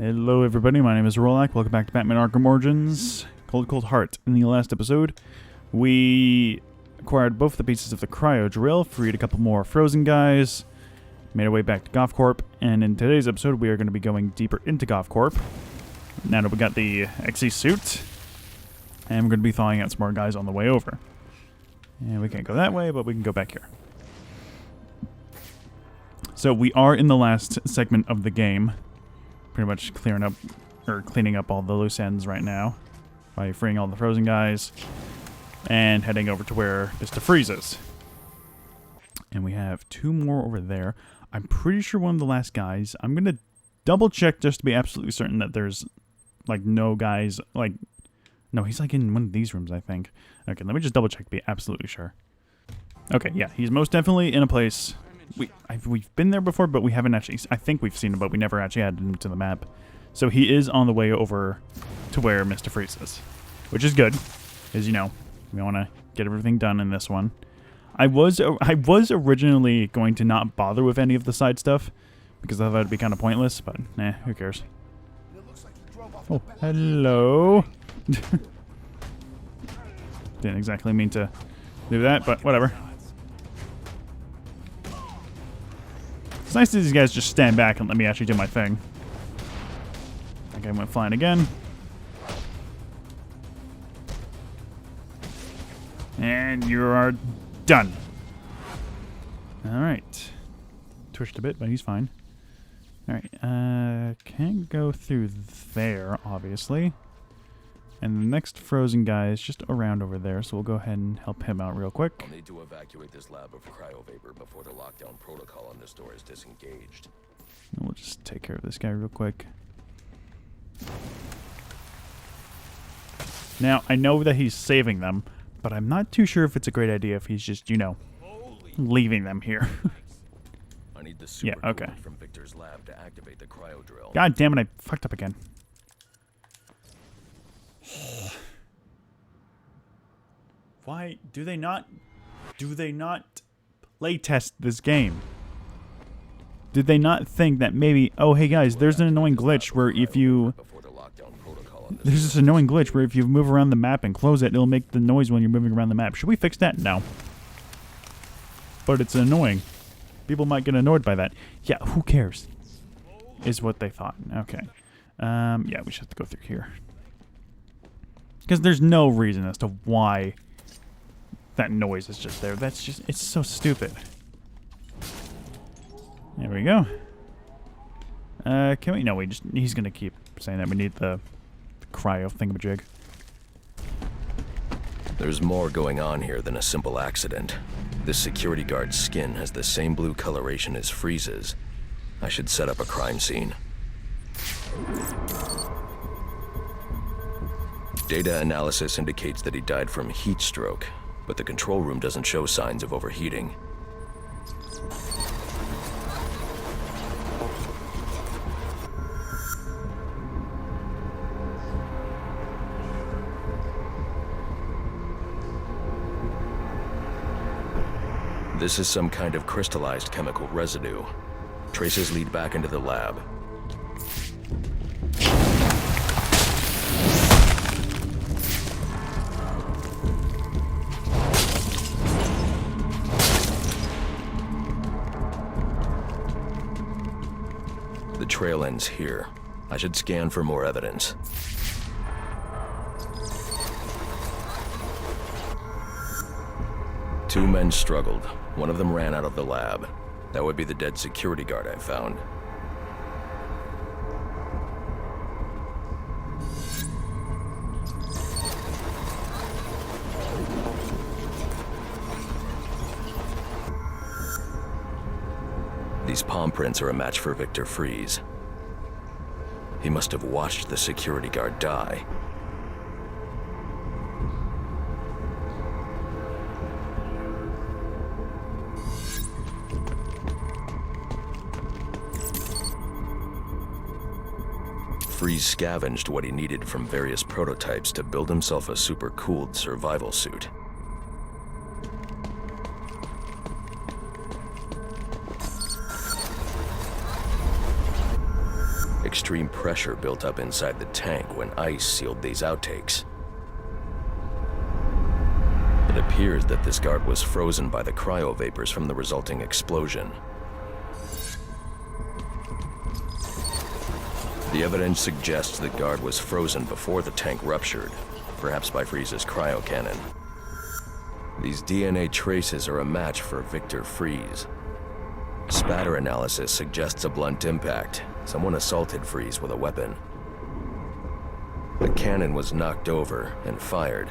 Hello everybody, my name is Rolak. Welcome back to Batman Arkham Origins. Cold Heart. In the last episode, we acquired both the pieces of the cryodrill, freed a couple more frozen guys, made our way back to GothCorp, and in today's episode we are going to be going deeper into GothCorp. Now that we got the XE suit, and we're going to be thawing out some more guys on the way over. And we can't go that way, but we can go back here. So we are in the last segment of the game. Pretty much cleaning up all the loose ends right now by freeing all the frozen guys and heading over to where Mr. Freeze is. And we have two more over there. I'm pretty sure one of the last guys. I'm going to double check just to be absolutely certain that there's like no guys like... No, he's like in one of these rooms, I think. Okay, let me just double check to be absolutely sure. Okay, yeah, he's most definitely in a place... We've been there before, but we haven't actually... I think we've seen him, but we never actually added him to the map. So he is on the way over to where Mr. Freeze is. Which is good, because, you know, we want to get everything done in this one. I was originally going to not bother with any of the side stuff, because I thought it would be kind of pointless, but, who cares? Oh, hello. Didn't exactly mean to do that, but whatever. It's nice that these guys just stand back and let me actually do my thing. That guy went flying again. And you are done. Alright. Twitched a bit, but he's fine. Alright, can't go through there, obviously. And the next frozen guy is just around over there, so we'll go ahead and help him out real quick. I'll need to evacuate this lab of cryovapor before the lockdown protocol on this door is disengaged. And we'll just take care of this guy real quick. Now, I know that he's saving them, but I'm not too sure if it's a great idea if he's just, you know, leaving them here. I need the super okay. from Victor's lab to activate the cryodrill. God damn it, I fucked up again. Why do they not play test this game? Did they not think that maybe, oh hey guys, there's an annoying glitch where if you move around the map and close it, it'll make the noise when you're moving around the map. Should we fix that? No. But it's annoying. People might get annoyed by that. Yeah, who cares? Is what they thought. Okay. Yeah, we should have to go through here. Because there's no reason as to why that noise is just there. That's just, it's so stupid. There we go. Can we, no, he's going to keep saying that we need the cryo thingamajig. There's more going on here than a simple accident. This security guard's skin has the same blue coloration as Freeze's. I should set up a crime scene. Data analysis indicates that he died from heat stroke, but the control room doesn't show signs of overheating. This is some kind of crystallized chemical residue. Traces lead back into the lab. The trail ends here. I should scan for more evidence. Two men struggled. One of them ran out of the lab. That would be the dead security guard I found. These palm prints are a match for Victor Freeze. He must have watched the security guard die. Freeze scavenged what he needed from various prototypes to build himself a super-cooled survival suit. extreme pressure built up inside the tank when ice sealed these outtakes. It appears that this guard was frozen by the cryovapors from the resulting explosion. The evidence suggests the guard was frozen before the tank ruptured, perhaps by Freeze's cryocannon. These DNA traces are a match for Victor Freeze. Spatter analysis suggests a blunt impact. Someone assaulted Freeze with a weapon. The cannon was knocked over and fired.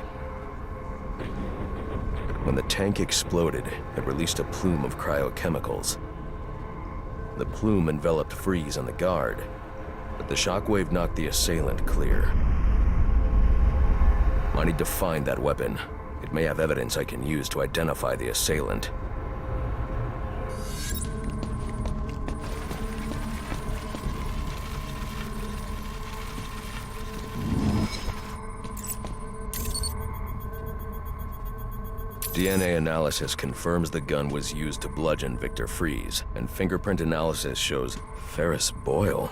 When the tank exploded, it released a plume of cryochemicals. The plume enveloped Freeze and the guard, but the shockwave knocked the assailant clear. I need to find that weapon. It may have evidence I can use to identify the assailant. DNA analysis confirms the gun was used to bludgeon Victor Freeze, and fingerprint analysis shows Ferris Boyle.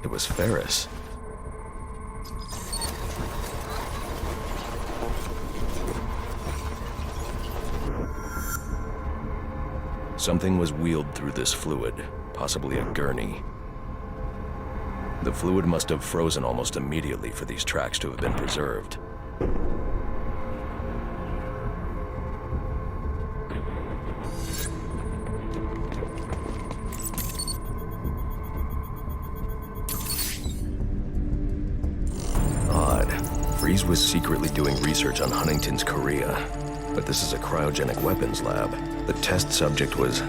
It was Ferris. Something was wheeled through this fluid, possibly a gurney. The fluid must have frozen almost immediately for these tracks to have been preserved. Freeze was secretly doing research on Huntington's chorea, but this is a cryogenic weapons lab. The test subject was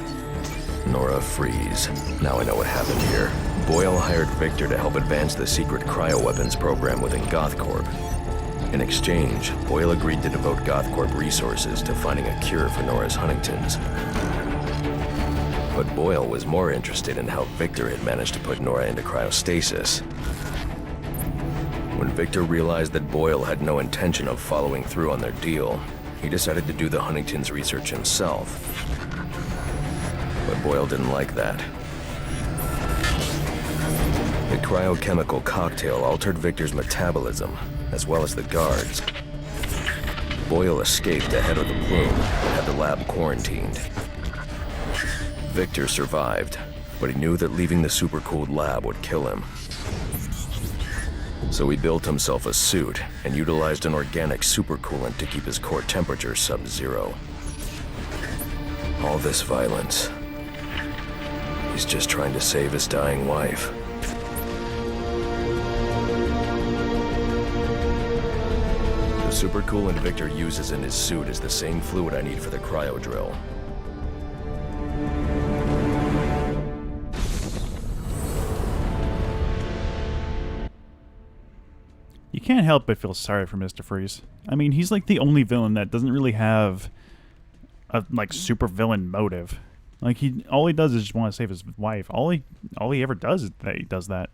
Nora Freeze. Now I know what happened here. Boyle hired Victor to help advance the secret cryoweapons program within GothCorp. In exchange, Boyle agreed to devote GothCorp resources to finding a cure for Nora's Huntington's. But Boyle was more interested in how Victor had managed to put Nora into cryostasis. When Victor realized that Boyle had no intention of following through on their deal, he decided to do the Huntington's research himself. But Boyle didn't like that. The cryochemical cocktail altered Victor's metabolism, as well as the guards. Boyle escaped ahead of the plume and had the lab quarantined. Victor survived, but he knew that leaving the supercooled lab would kill him. So he built himself a suit and utilized an organic supercoolant to keep his core temperature sub-zero. All this violence. He's just trying to save his dying wife. The supercoolant Victor uses in his suit is the same fluid I need for the cryodrill. You can't help but feel sorry for Mr. Freeze. I mean, he's like the only villain that doesn't really have a like super villain motive. Like all he does is just want to save his wife. All he ever does is that he does that,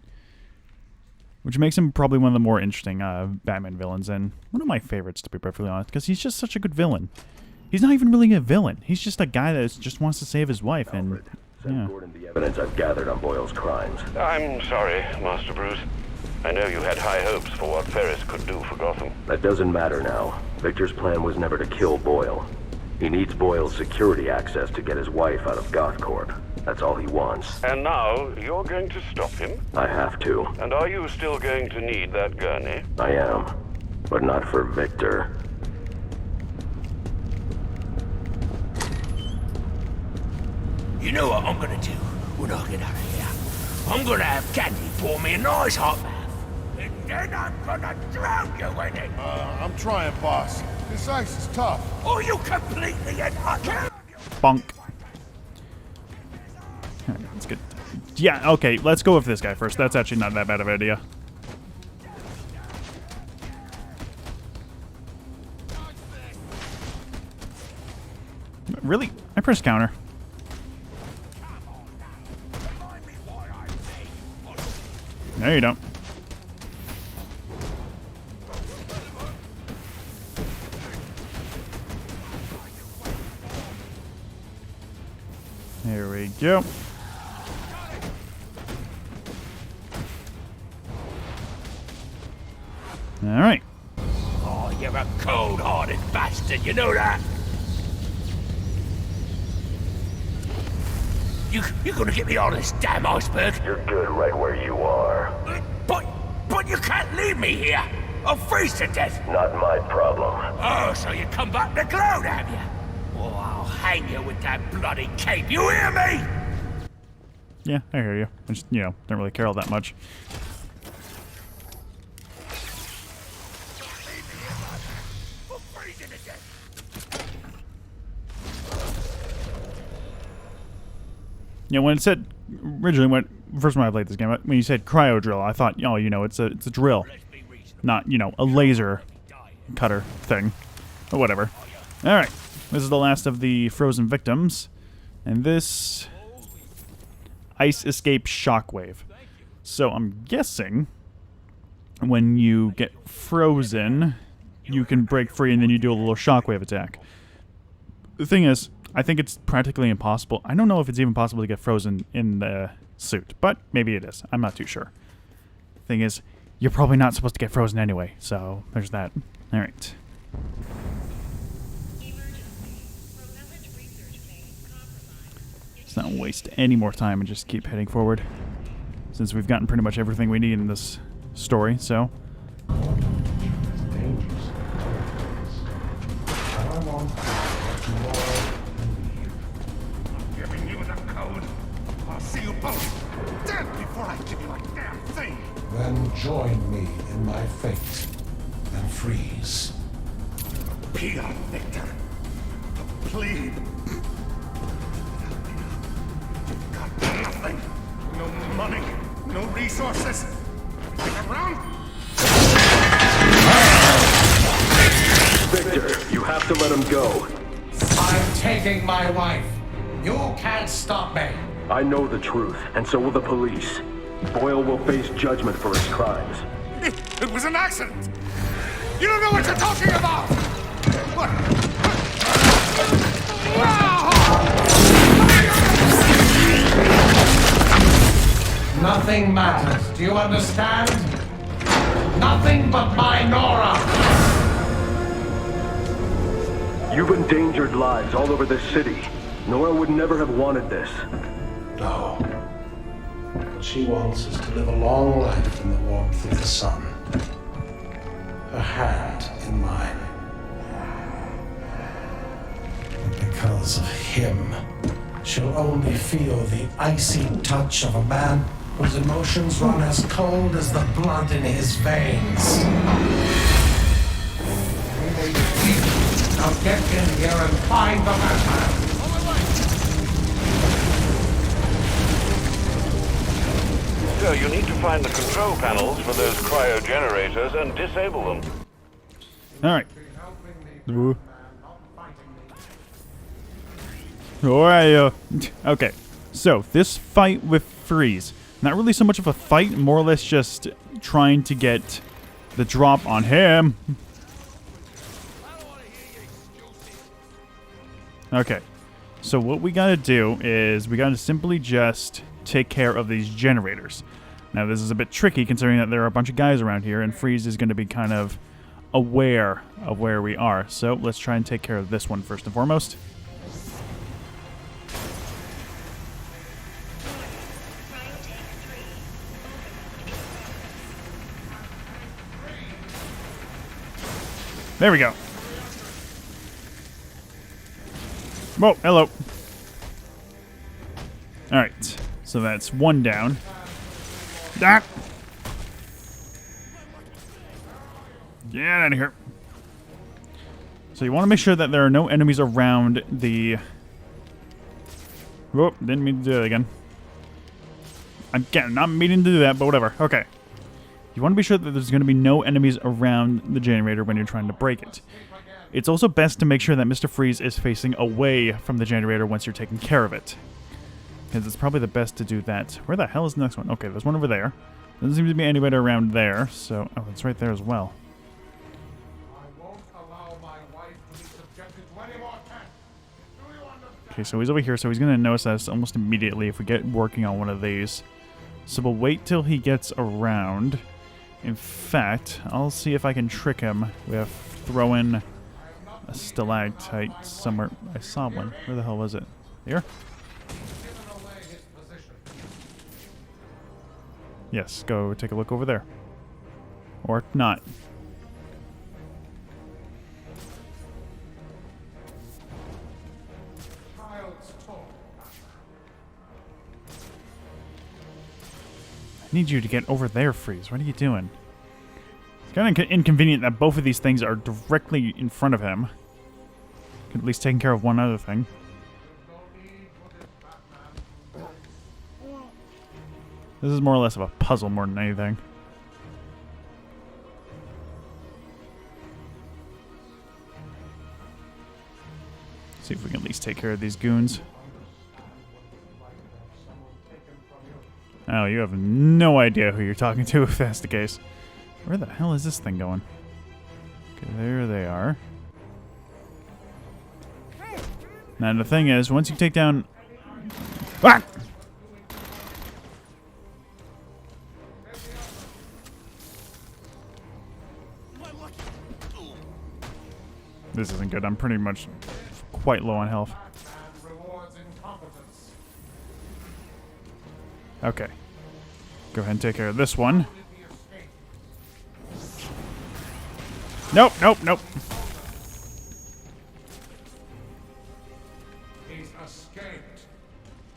which makes him probably one of the more interesting Batman villains and one of my favorites, to be perfectly honest, because he's just such a good villain. He's not even really a villain. He's just a guy that just wants to save his wife. Alfred, and yeah. send Gordon the evidence I've gathered on Boyle's crimes. I'm sorry, Master Bruce. I know you had high hopes for what Ferris could do for Gotham. That doesn't matter now. Victor's plan was never to kill Boyle. He needs Boyle's security access to get his wife out of GothCorp. That's all he wants. And now, you're going to stop him? I have to. And are you still going to need that gurney? I am. But not for Victor. You know what I'm gonna do when I get out of here? I'm gonna have Candy pour me a nice hot bath. And then I'm gonna drown you in it. I'm trying, boss. This ice is tough. Or you completely and utterly... Bonk. Alright, that's good. Yeah, okay, let's go with this guy first. That's actually not that bad of an idea. Really? I pressed counter. No, you don't. There we go. Alright. Oh, you're a cold-hearted bastard, you know that? You're gonna get me out of this damn iceberg? You're good right where you are. But you can't leave me here! I'll freeze to death! Not my problem. Oh, so you come back to gloat, have you? Oh, I'll hang you with that bloody cape, you hear me? Yeah, I hear you. I just, don't really care all that much. I'm freezing to death! When it said originally, first time I played this game, when you said cryodrill, I thought, it's a drill, not a laser cutter thing, but whatever. All right, this is the last of the frozen victims, and this ice escape shockwave. So I'm guessing when you get frozen, you can break free, and then you do a little shockwave attack. The thing is, I think it's practically impossible. I don't know if it's even possible to get frozen in the suit, but maybe it is. I'm not too sure. Thing is, you're probably not supposed to get frozen anyway, so there's that. All right. Let's not waste any more time and just keep heading forward, since we've gotten pretty much everything we need in this story, so... Giving you the code. I'll see you both dead before I give you a damn thing. Then join me in my fate and freeze. Peter, Victor. A plebe. You've got nothing. No money. No resources. Everything around. Victor, you have to let him go. I'm taking my wife. You can't stop me. I know the truth, and so will the police. Boyle will face judgment for his crimes. It was an accident. You don't know what you're talking about. What? Nothing matters. Do you understand? Nothing but my Nora. You've endangered lives all over this city. Nora would never have wanted this. No. What she wants is to live a long life in the warmth of the sun. Her hand in mine. And because of him, she'll only feel the icy touch of a man whose emotions run as cold as the blood in his veins. Now get in here and find the vampire. So you need to find the control panels for those cryogenerators and disable them. All right. Alright, okay. So, this fight with Freeze. Not really so much of a fight, more or less just trying to get the drop on him. Okay. So what we gotta do is we gotta simply just take care of these generators. Now this is a bit tricky considering that there are a bunch of guys around here and Freeze is gonna be kind of aware of where we are. So let's try and take care of this one first and foremost. There we go. Whoa, hello. Alright, so that's one down. Ah! Get out of here. So you want to make sure that there are no enemies around the... Whoop, didn't mean to do that again. I'm not meaning to do that, but whatever. Okay. You want to be sure that there's going to be no enemies around the generator when you're trying to break it. It's also best to make sure that Mr. Freeze is facing away from the generator once you're taking care of it. Because it's probably the best to do that. Where the hell is the next one? Okay, there's one over there. Doesn't seem to be anybody around there, so... Oh, it's right there as well. I won't allow my wife to be subjected to any more tests. Do you understand? Okay, so he's over here, so he's going to notice us almost immediately if we get working on one of these. So we'll wait till he gets around. In fact, I'll see if I can trick him with throwing a stalactite somewhere. I saw one. Where the hell was it? Here? Yes, go take a look over there. Or not. I need you to get over there, Freeze. What are you doing? It's kind of inconvenient that both of these things are directly in front of him. Could at least take care of one other thing. This is more or less of a puzzle more than anything. See if we can at least take care of these goons. Oh, you have no idea who you're talking to if that's the case. Where the hell is this thing going? Okay, there they are. Now the thing is, once you take down... Ah! This isn't good. I'm pretty much quite low on health. Okay. Go ahead and take care of this one. Nope, nope, nope. He's escaped.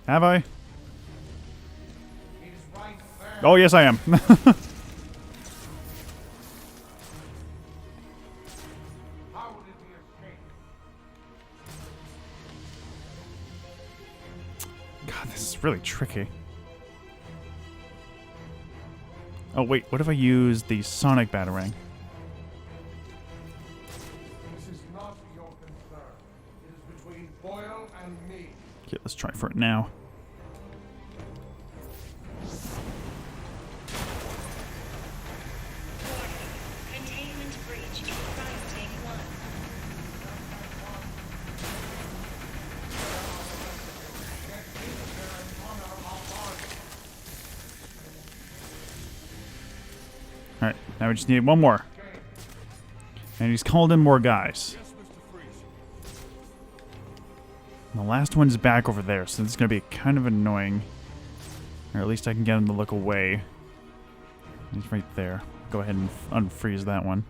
Have I? He's right there. Oh, yes, I am. How did he escape? God, this is really tricky. Oh, wait. What if I use the sonic batarang? This is not your concern. It is between Boyle and me. Okay, let's try for it now. Containment breach in Rising 1. Alright, now we just need one more. And he's called in more guys. And the last one's back over there, so this is going to be kind of annoying. Or at least I can get him to look away. He's right there. Go ahead and unfreeze that one.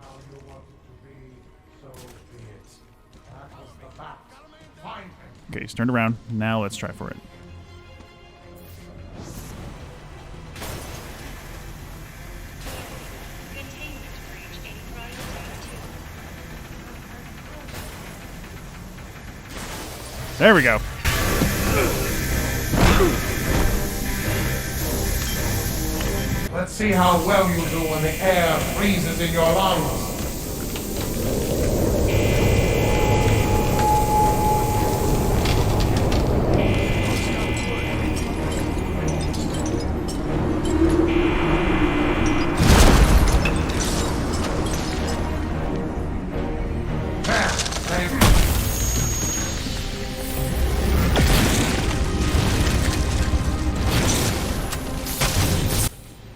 Okay, he's turned around. Now let's try for it. Containment breach in Rising 2. There we go. Let's see how well you do when the air freezes in your lungs.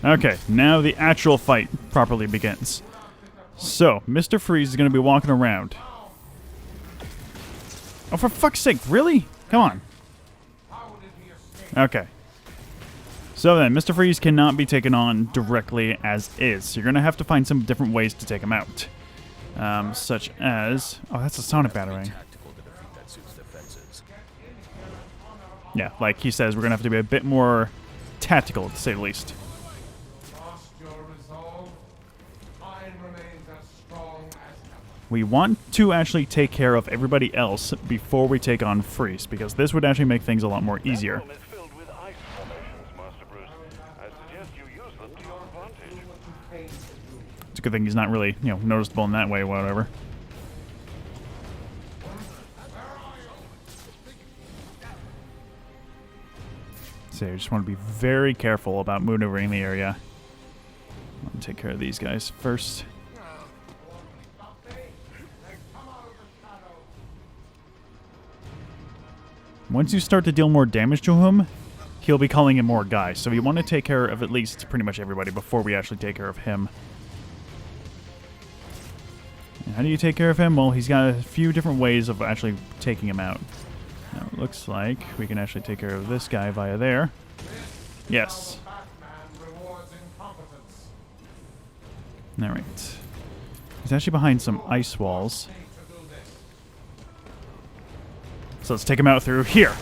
Okay, now the actual fight properly begins. So, Mr. Freeze is going to be walking around. Oh, for fuck's sake, really? Come on. Okay. So then, Mr. Freeze cannot be taken on directly as is. You're going to have to find some different ways to take him out. Such as... Oh, that's a sonic batarang. Yeah, like he says, we're going to have to be a bit more tactical, to say the least. We want to actually take care of everybody else before we take on Freeze, because this would actually make things a lot more easier. That room is filled with ice formations, Master Bruce. I suggest you use them to your advantage. It's a good thing he's not really, noticeable in that way, whatever. So I just want to be very careful about maneuvering the area. I'll take care of these guys first. Once you start to deal more damage to him, he'll be calling in more guys. So we want to take care of at least pretty much everybody before we actually take care of him. And how do you take care of him? Well, he's got a few different ways of actually taking him out. Now, it looks like we can actually take care of this guy via there. Yes. Alright. He's actually behind some ice walls. So let's take him out through here.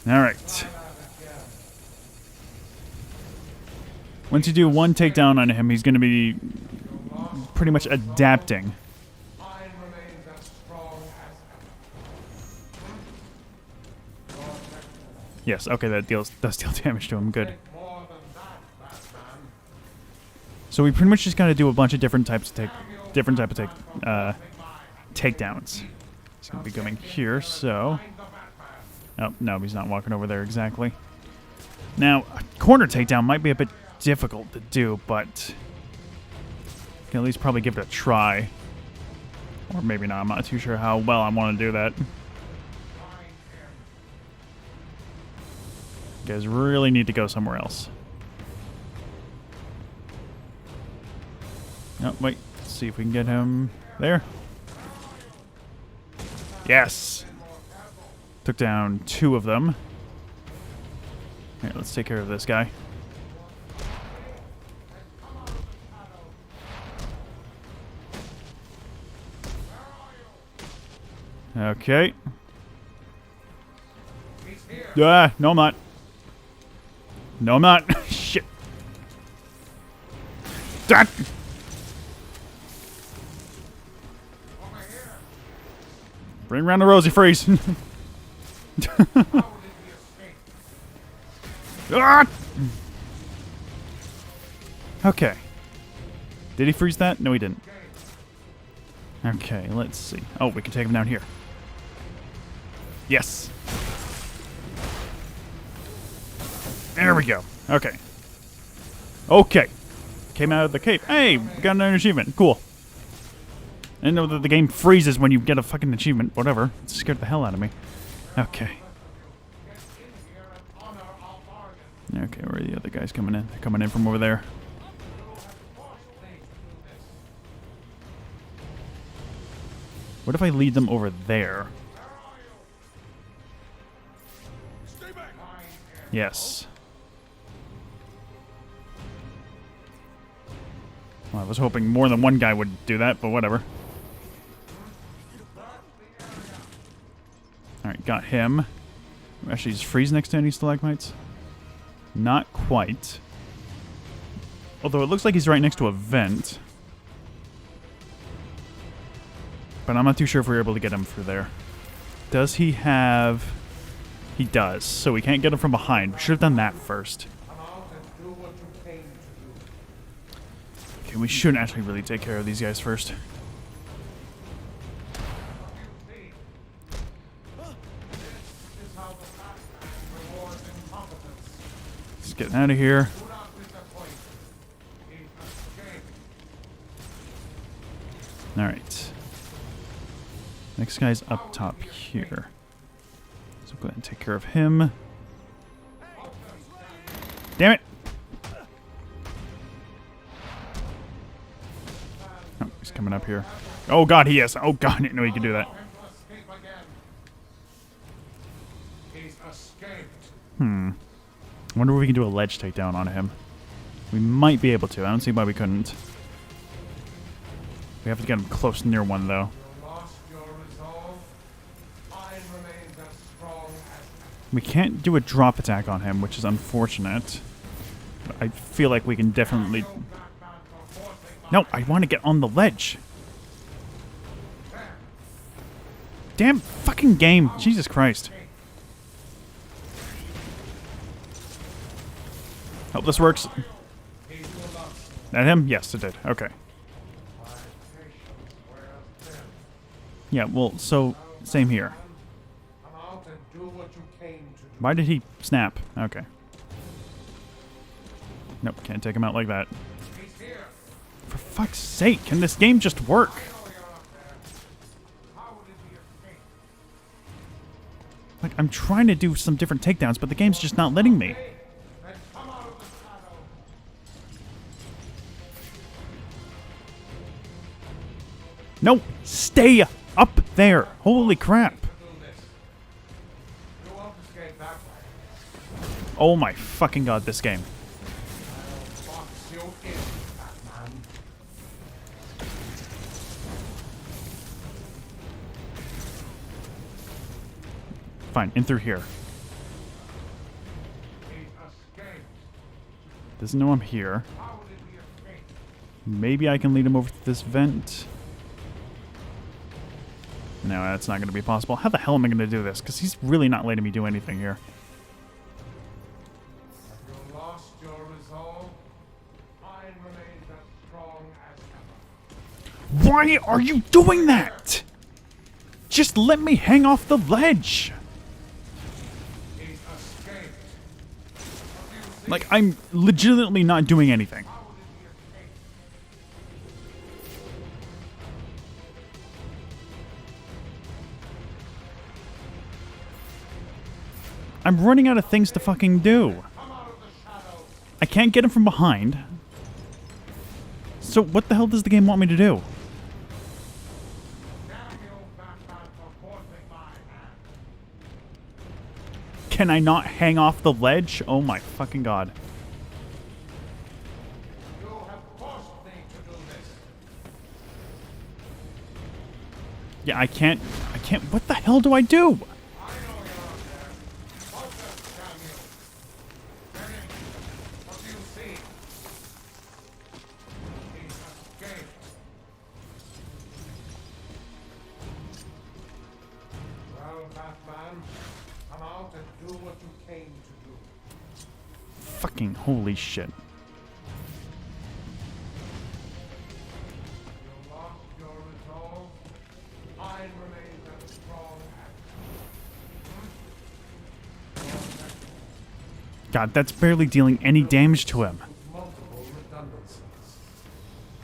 Alright. Once you do one takedown on him, he's going to be pretty much adapting. Yes, okay, that does deal damage to him. Good. So we pretty much just got to do a bunch of different types of takedowns. He's going to be coming here, so... Oh, no, he's not walking over there exactly. Now, a corner takedown might be a bit difficult to do, but... I can at least probably give it a try. Or maybe not, I'm not too sure how well I want to do that. You guys really need to go somewhere else. Oh, wait. Let's see if we can get him there. Yes! Took down 2 of them. Here, let's take care of this guy. Okay. Ah, no I'm not. No I'm not. Shit. That. Bring around the rosy freeze. Ah! Okay. Did he freeze that? No, he didn't. Okay, let's see. Oh, we can take him down here. Yes. There we go. Okay. Okay. Came out of the cave. Hey, we got an achievement. Cool. I didn't know that the game freezes when you get a fucking achievement. Whatever. It scared the hell out of me. Okay. Okay, where are the other guys coming in? They're coming in from over there. What if I lead them over there? Yes. Well, I was hoping more than one guy would do that, but whatever. Alright, got him. Actually, is Freeze next to any stalagmites? Not quite. Although it looks like he's right next to a vent. But I'm not too sure if we're able to get him through there. Does he have... He does, so we can't get him from behind. We should have done that first. Okay, we should actually really take care of these guys first. Let's get out of here. Alright. Next guy's up top here. So go ahead and take care of him. Damn it! Oh, he's coming up here. Oh god, he is. Oh god, I didn't know he could do that. I wonder if we can do a ledge takedown on him. We might be able to. I don't see why we couldn't. We have to get him close near one, though. We can't do a drop attack on him, which is unfortunate. But I feel like we can definitely... No, I want to get on the ledge. Damn fucking game. Jesus Christ. Hope this works. That him? Yes, it did. Okay. Yeah, well, so, same here. Why did he snap? Okay. Nope, can't take him out like that. For fuck's sake, can this game just work? Like, I'm trying to do some different takedowns, but the game's just not letting me. No! Stay up there! Holy crap! Oh my fucking god, this game. Fine, in through here. Doesn't know I'm here. Maybe I can lead him over to this vent. No, that's not going to be possible. How the hell am I going to do this? Because he's really not letting me do anything here. You lost your resolve. Mine remains as strong as ever. Why are you doing that? Just let me hang off the ledge. He's escaped. Like, I'm legitimately not doing anything. I'm running out of things to fucking do. I can't get him from behind. So what the hell does the game want me to do? Can I not hang off the ledge? Oh my fucking god. You have forced me to do this. Yeah, I can't. What the hell do I do? I know you're out there. Focus, damn you. Ready? What do you see? He's escaped. Well, Batman, come out and do what you came to do. Fucking holy shit. You lost your resolve. Mine remains as strong as God, that's barely dealing any damage to him. multiple redundancies.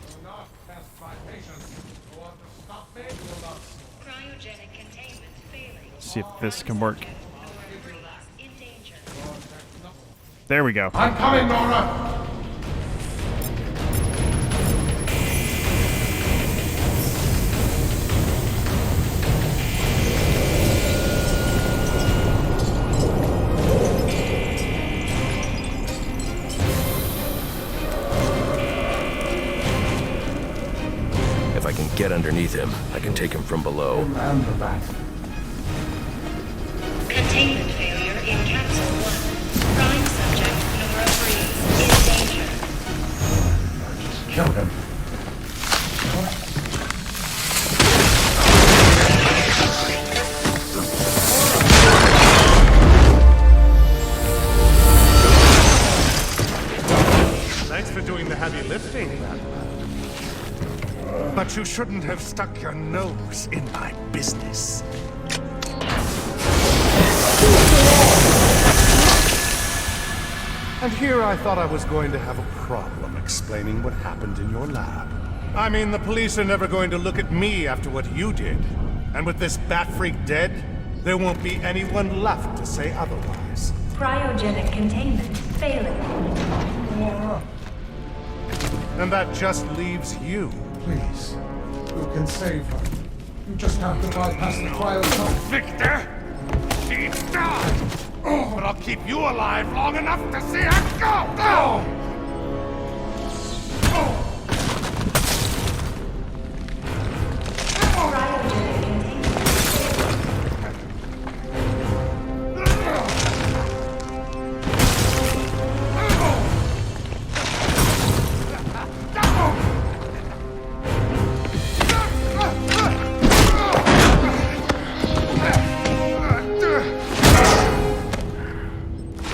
Do not test my patience. You want to stop me? You will not. Cryogenic containment failing. See if this can work. Nora Breeze in danger. There we go. I'm coming, Nora! If I can get underneath him, I can take him from below. And the bat. Containment failure in Capsule 1. Prime subject Nora Breeze in danger. Just kill him. Thanks for doing the heavy lifting, Batman. But you shouldn't have stuck your nose in my business. And here I thought I was going to have a problem explaining what happened in your lab. I mean, the police are never going to look at me after what you did. And with this bat freak dead, there won't be anyone left to say otherwise. Cryogenic containment failing. And that just leaves you. Please. You can save her. You just have to bypass the cryo tunnel. Victor! She's done! Oh, but I'll keep you alive long enough to see her go! Go! Cryogenic containment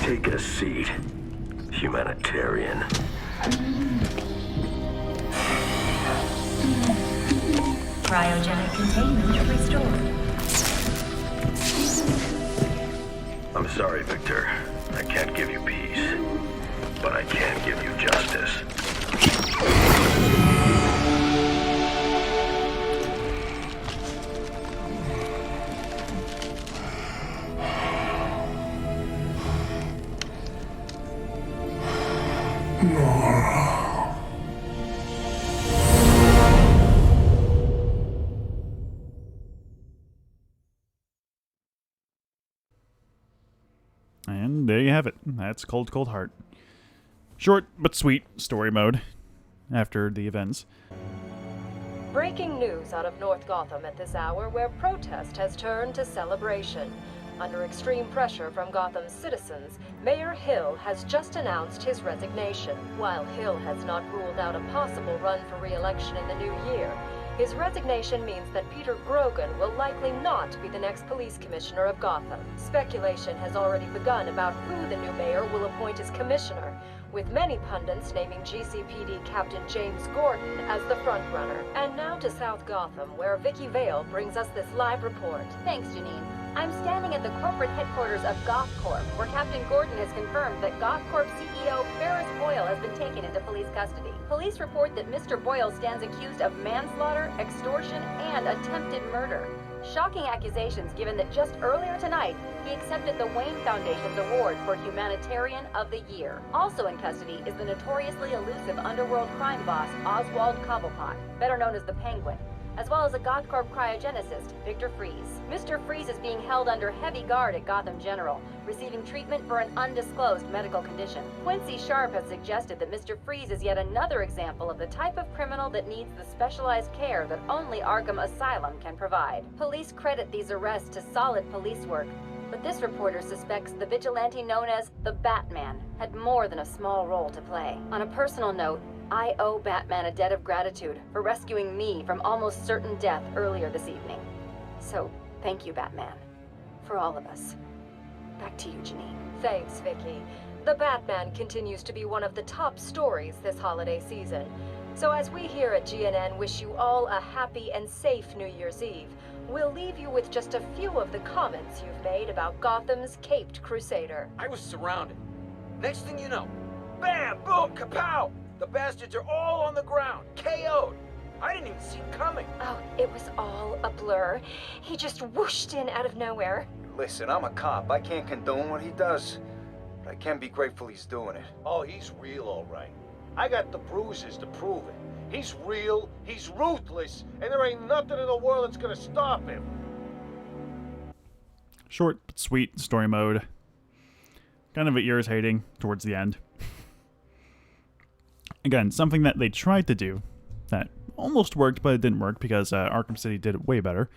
Take a seat, humanitarian. Cryogenic containment restored. I'm sorry, Victor. I can't give you peace, but I can give you justice. And there you have it. That's Cold Cold Heart. Short but sweet story mode after the events. Breaking news out of North Gotham at this hour, where protest has turned to celebration. Under extreme pressure from Gotham's citizens, Mayor Hill has just announced his resignation. While Hill has not ruled out a possible run for re-election in the new year, his resignation means that Peter Grogan will likely not be the next police commissioner of Gotham. Speculation has already begun about who the new mayor will appoint as commissioner, with many pundits naming GCPD Captain James Gordon as the frontrunner. And now to South Gotham, where Vicky Vale brings us this live report. Thanks, Janine. I'm standing at the corporate headquarters of GothCorp, where Captain Gordon has confirmed that GothCorp CEO Ferris Boyle has been taken into police custody. Police report that Mr. Boyle stands accused of manslaughter, extortion, and attempted murder. Shocking accusations given that just earlier tonight, he accepted the Wayne Foundation's award for Humanitarian of the Year. Also in custody is the notoriously elusive underworld crime boss, Oswald Cobblepot, better known as the Penguin, as well as a GothCorp cryogenicist, Victor Freeze. Mr. Freeze is being held under heavy guard at Gotham General, receiving treatment for an undisclosed medical condition. Quincy Sharp has suggested that Mr. Freeze is yet another example of the type of criminal that needs the specialized care that only Arkham Asylum can provide. Police credit these arrests to solid police work, but this reporter suspects the vigilante known as the Batman had more than a small role to play. On a personal note, I owe Batman a debt of gratitude for rescuing me from almost certain death earlier this evening. So, thank you, Batman. For all of us. Back to you, Janine. Thanks, Vicky. The Batman continues to be one of the top stories this holiday season. So as we here at GNN wish you all a happy and safe New Year's Eve, we'll leave you with just a few of the comments you've made about Gotham's Caped Crusader. I was surrounded. Next thing you know, bam, boom, kapow! The bastards are all on the ground, KO'd. I didn't even see him coming. Oh, it was all a blur. He just whooshed in out of nowhere. Listen, I'm a cop. I can't condone what he does, but I can be grateful he's doing it. Oh, he's real, all right. I got the bruises to prove it. He's real, he's ruthless, and there ain't nothing in the world that's gonna stop him. Short but sweet story mode. Kind of irritating towards the end. Again, something that they tried to do that almost worked, but it didn't work because Arkham City did it way better.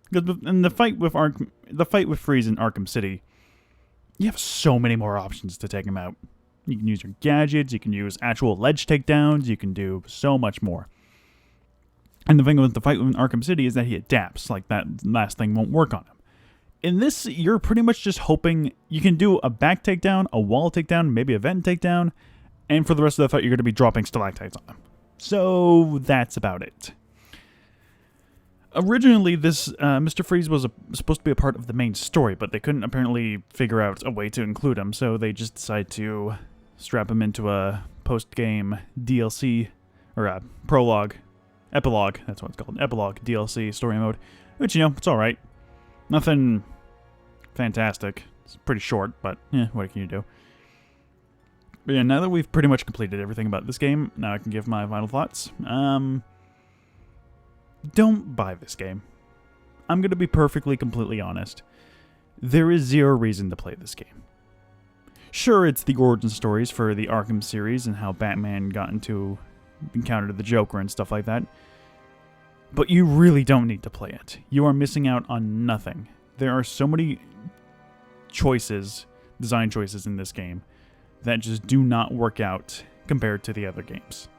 Because in the fight with Freeze in Arkham City, you have so many more options to take him out. You can use your gadgets, you can use actual ledge takedowns, you can do so much more. And the thing with the fight in Arkham City is that he adapts, like that last thing won't work on him. In this, you're pretty much just hoping you can do a back takedown, a wall takedown, maybe a vent takedown, and for the rest of the fight, you're going to be dropping stalactites on him. So that's about it. Originally, this Mr. Freeze was supposed to be a part of the main story, but they couldn't apparently figure out a way to include him, so they just decided to strap him into a post-game DLC, or a prologue, epilogue, that's what it's called, epilogue DLC story mode, which, you know, it's alright. Nothing fantastic. It's pretty short, but what can you do? But yeah, now that we've pretty much completed everything about this game, now I can give my final thoughts. Don't buy this game. I'm going to be perfectly, completely honest. There is zero reason to play this game. Sure, it's the origin stories for the Arkham series and how Batman got into encounter the Joker and stuff like that. But you really don't need to play it. You are missing out on nothing. There are so many choices, design choices in this game, that just do not work out compared to the other games.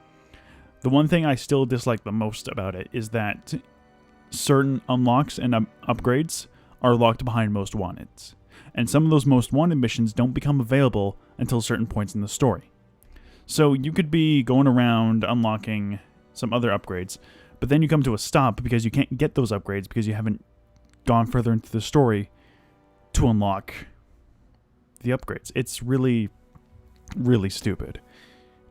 The one thing I still dislike the most about it is that certain unlocks and upgrades are locked behind Most Wanteds. And some of those Most Wanted missions don't become available until certain points in the story. So you could be going around unlocking some other upgrades, but then you come to a stop because you can't get those upgrades because you haven't gone further into the story to unlock the upgrades. It's really, really stupid.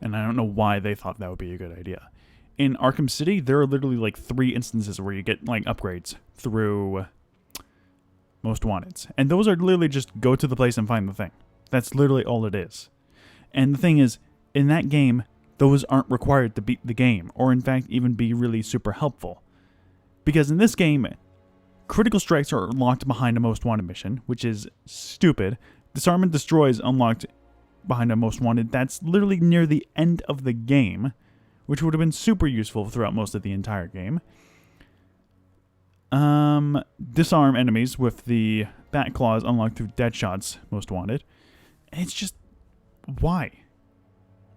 And I don't know why they thought that would be a good idea. In Arkham City, there are literally like 3 instances where you get like upgrades through Most Wanteds. And those are literally just go to the place and find the thing. That's literally all it is. And the thing is, In that game, those aren't required to beat the game, or in fact even be really super helpful. Because in this game, critical strikes are locked behind a most wanted mission, which is stupid. Disarm and destroy is unlocked behind a most wanted. That's literally near the end of the game, which would have been super useful throughout most of the entire game. Disarm enemies with the bat claws unlocked through dead shots, most wanted. And it's just, why?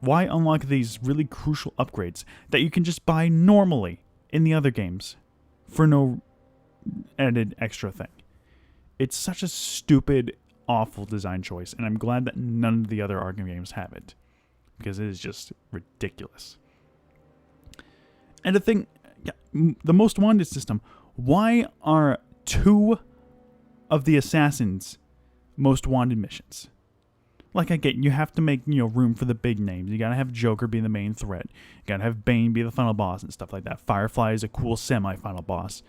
Why unlock these really crucial upgrades that you can just buy normally in the other games for no added extra thing? It's such a stupid, awful design choice, and I'm glad that none of the other Arkham games have it, because it is just ridiculous. And the thing, the most wanted system, why are 2 of the assassins most wanted missions? Like, I get, you have to make, room for the big names. You gotta have Joker be the main threat. You gotta have Bane be the final boss and stuff like that. Firefly is a cool semi-final boss.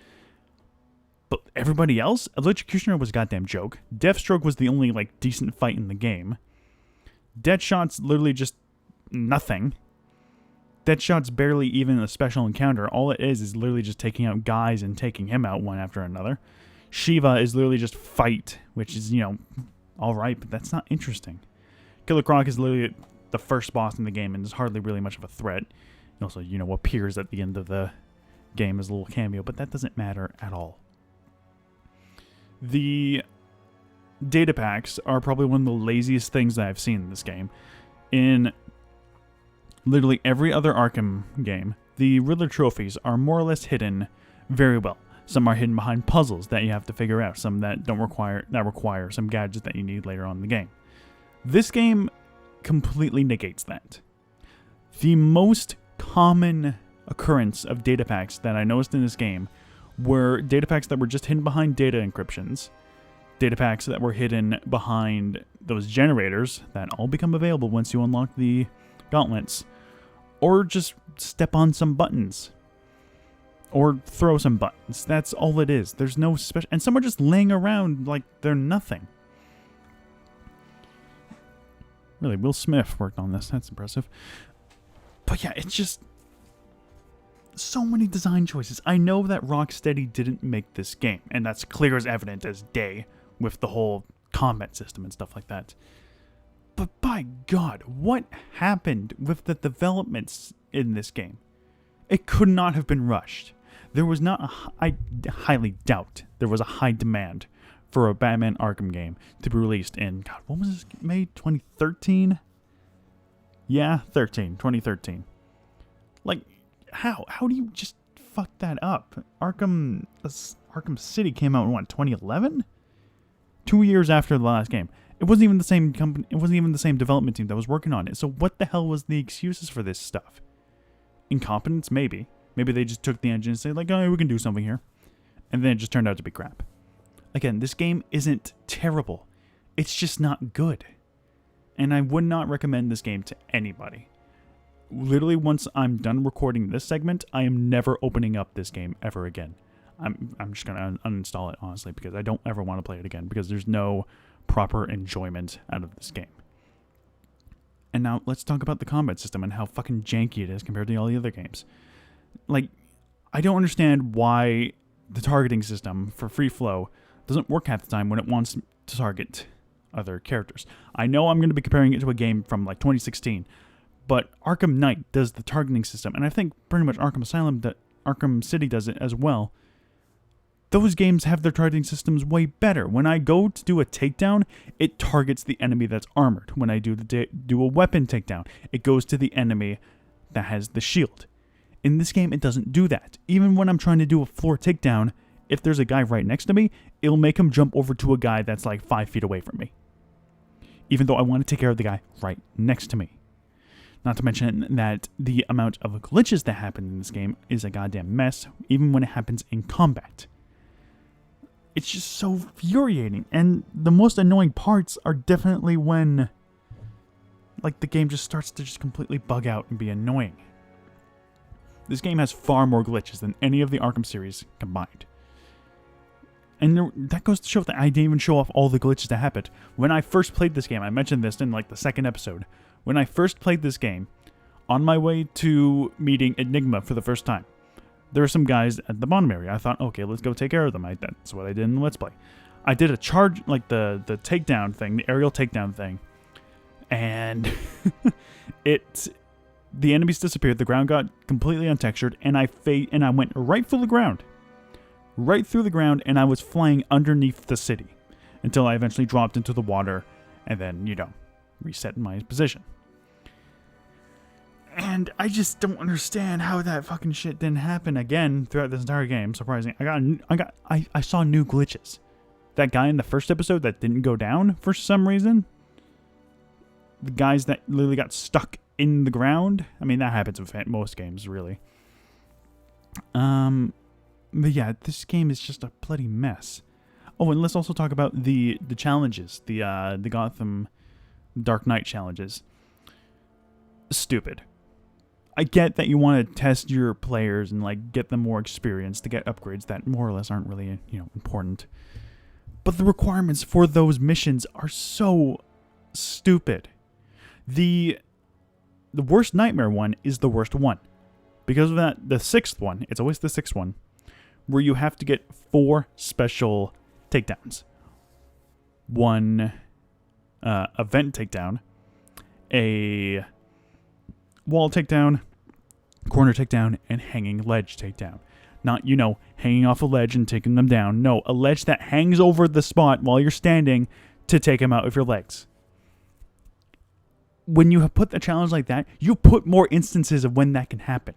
But everybody else? Electrocutioner was a goddamn joke. Deathstroke was the only, decent fight in the game. Deadshot's literally just nothing. Deadshot's barely even a special encounter. All it is literally just taking out guys and taking him out one after another. Shiva is literally just fight, which is, alright, but that's not interesting. Killer Croc is literally the first boss in the game and is hardly really much of a threat. He also, appears at the end of the game as a little cameo, but that doesn't matter at all. The data packs are probably one of the laziest things that I've seen in this game. In literally every other Arkham game, the Riddler trophies are more or less hidden very well. Some are hidden behind puzzles that you have to figure out. Some that require some gadgets that you need later on in the game. This game completely negates that. The most common occurrence of data packs that I noticed in this game were data packs that were just hidden behind data encryptions, data packs that were hidden behind those generators that all become available once you unlock the gauntlets, or just step on some buttons. Or throw some buttons. That's all it is. There's no special... And some are just laying around like they're nothing. Really, Will Smith worked on this. That's impressive. But yeah, it's just... so many design choices. I know that Rocksteady didn't make this game. And that's clear as evident as day with the whole combat system and stuff like that. But by God, what happened with the developments in this game? It could not have been rushed. There was not I highly doubt there was a high demand for a Batman Arkham game to be released in, God, what was this, May 2013? Yeah, 2013. Like, how do you just fuck that up? Arkham City came out in what, 2011? 2 years after the last game. It wasn't even the same company, it wasn't even the same development team that was working on it. So what the hell was the excuses for this stuff? Incompetence? Maybe. Maybe they just took the engine and said, oh, we can do something here. And then it just turned out to be crap. Again, this game isn't terrible. It's just not good. And I would not recommend this game to anybody. Literally, once I'm done recording this segment, I am never opening up this game ever again. I'm just going to uninstall it, honestly, because I don't ever want to play it again, because there's no proper enjoyment out of this game. And now, let's talk about the combat system and how fucking janky it is compared to all the other games. Like, I don't understand why the targeting system for free flow doesn't work half the time when it wants to target other characters. I know I'm going to be comparing it to a game from, 2016, but Arkham Knight does the targeting system, and I think pretty much Arkham City does it as well. Those games have their targeting systems way better. When I go to do a takedown, it targets the enemy that's armored. When I do a weapon takedown, it goes to the enemy that has the shield. In this game, it doesn't do that. Even when I'm trying to do a floor takedown, if there's a guy right next to me, it'll make him jump over to a guy that's 5 feet away from me. Even though I want to take care of the guy right next to me. Not to mention that the amount of glitches that happen in this game is a goddamn mess, even when it happens in combat. It's just so infuriating, and the most annoying parts are definitely when, the game just starts to just completely bug out and be annoying. This game has far more glitches than any of the Arkham series combined. And that goes to show that I didn't even show off all the glitches that happened. When I first played this game, I mentioned this in the second episode, When I first played this game, on my way to meeting Enigma for the first time, there were some guys at the bottom area. I thought, okay, let's go take care of them. That's what I did in Let's Play. I did a charge, like the takedown thing, the aerial takedown thing, and the enemies disappeared. The ground got completely untextured, and I went right through the ground, and I was flying underneath the city until I eventually dropped into the water, and then reset in my position. And I just don't understand how that fucking shit didn't happen again throughout this entire game. Surprising. I saw new glitches. That guy in the first episode that didn't go down for some reason. The guys that literally got stuck in the ground. I mean, that happens with most games, really. But yeah, this game is just a bloody mess. Oh, and let's also talk about the challenges. The Gotham Dark Knight challenges. Stupid. I get that you want to test your players and like get them more experience to get upgrades that more or less aren't really, important. But the requirements for those missions are so stupid. The worst nightmare one is the worst one. Because of that, the sixth one, it's always the sixth one, where you have to get 4 special takedowns. 1 event takedown, a wall takedown, corner takedown, and hanging ledge takedown. Not, hanging off a ledge and taking them down. No, a ledge that hangs over the spot while you're standing to take them out with your legs. When you have put a challenge like that, you put more instances of when that can happen.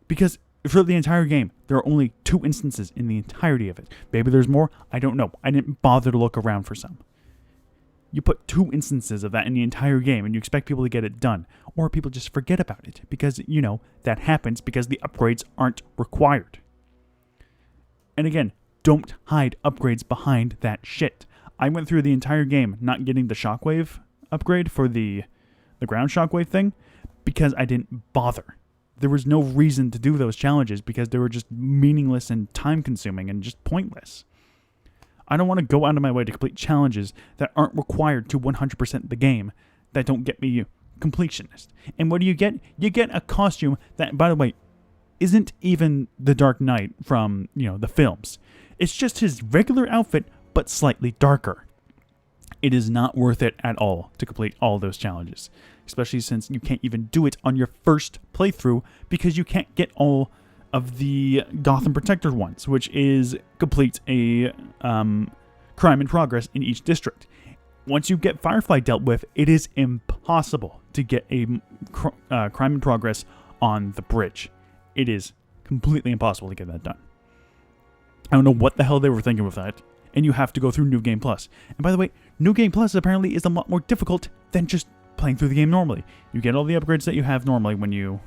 Because for the entire game, there are only 2 instances in the entirety of it. Maybe there's more, I don't know. I didn't bother to look around for some. You put 2 instances of that in the entire game and you expect people to get it done. Or people just forget about it because, that happens because the upgrades aren't required. And again, don't hide upgrades behind that shit. I went through the entire game not getting the shockwave upgrade for the ground shockwave thing because I didn't bother. There was no reason to do those challenges because they were just meaningless and time-consuming and just pointless. I don't want to go out of my way to complete challenges that aren't required to 100% the game, that don't get me completionist. And what do you get? You get a costume that, by the way, isn't even the Dark Knight from, the films. It's just his regular outfit, but slightly darker. It is not worth it at all to complete all those challenges, especially since you can't even do it on your first playthrough because you can't get all of the Gotham Protector ones, which is complete a crime in progress in each district. Once you get Firefly dealt with, it is impossible to get a crime in progress on the bridge. It is completely impossible to get that done. I don't know what the hell they were thinking with that. And you have to go through New Game Plus. And by the way, New Game Plus apparently is a lot more difficult than just playing through the game normally. You get all the upgrades that you have normally when you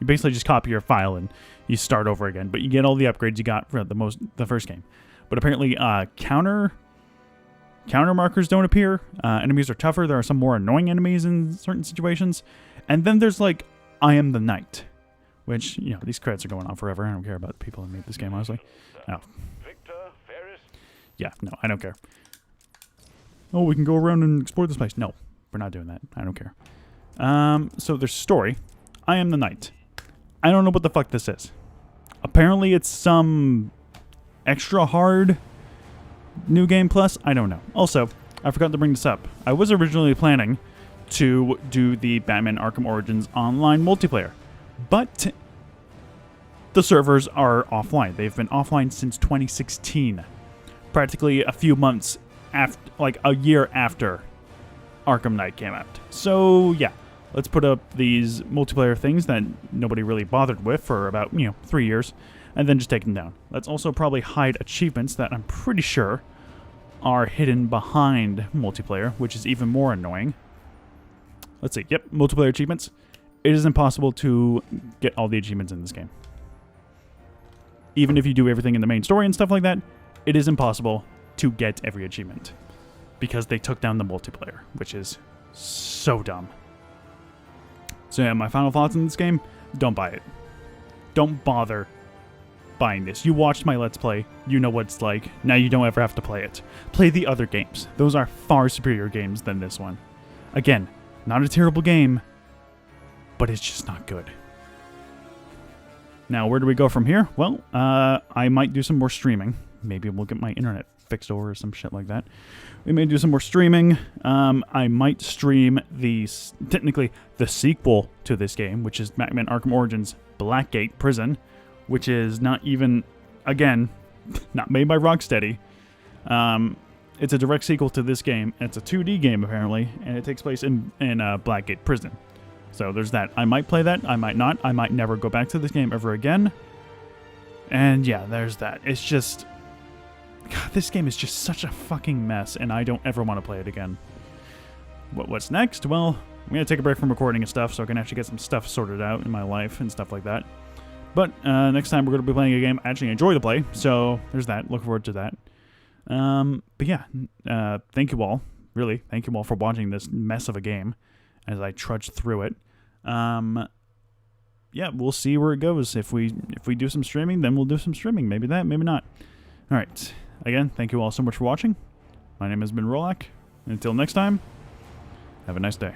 basically just copy your file and you start over again. But you get all the upgrades you got for the first game. But apparently counter markers don't appear. Enemies are tougher. There are some more annoying enemies in certain situations. And then there's like I Am the Knight. Which, these credits are going on forever. I don't care about the people who made this game, honestly. No. Yeah, no, I don't care. Oh, we can go around and explore this place. No, we're not doing that. I don't care. So there's story. I Am the Knight. I don't know what the fuck this is. Apparently it's some extra hard New Game Plus. I don't know. Also, I forgot to bring this up. I was originally planning to do the Batman Arkham Origins online multiplayer. But the servers are offline. They've been offline since 2016. Practically a few months after, like a year after Arkham Knight came out. So yeah, let's put up these multiplayer things that nobody really bothered with for about, 3 years, and then just take them down. Let's also probably hide achievements that I'm pretty sure are hidden behind multiplayer, which is even more annoying. Let's see. Yep, multiplayer achievements. It is impossible to get all the achievements in this game. Even if you do everything in the main story and stuff like that, it is impossible to get every achievement because they took down the multiplayer, which is so dumb. So yeah, my final thoughts on this game, don't buy it. Don't bother buying this. You watched my Let's Play, you know what it's like. Now you don't ever have to play it. Play the other games. Those are far superior games than this one. Again, Not a terrible game, but it's just not good. Now, where do we go from here? Well, I might do some more streaming. Maybe we'll get my internet fixed over or some shit like that. We may do some more streaming. I might stream technically the sequel to this game, which is Batman Arkham Origins Blackgate Prison, which is not even, again, not made by Rocksteady. It's a direct sequel to this game. It's a 2D game, apparently, and it takes place in Blackgate Prison. So there's that. I might play that. I might not. I might never go back to this game ever again. And yeah, there's that. It's just... God, this game is just such a fucking mess, and I don't ever want to play it again. What's next? Well, I'm going to take a break from recording and stuff so I can actually get some stuff sorted out in my life and stuff like that. But next time we're going to be playing a game I actually enjoy to play, so there's that. Look forward to that. But yeah, thank you all. Really, thank you all for watching this mess of a game as I trudge through it. Yeah, we'll see where it goes. If we do some streaming, then we'll do some streaming. Maybe that, maybe not. All right. Again, thank you all so much for watching. My name has been Rolak. Until next time, have a nice day.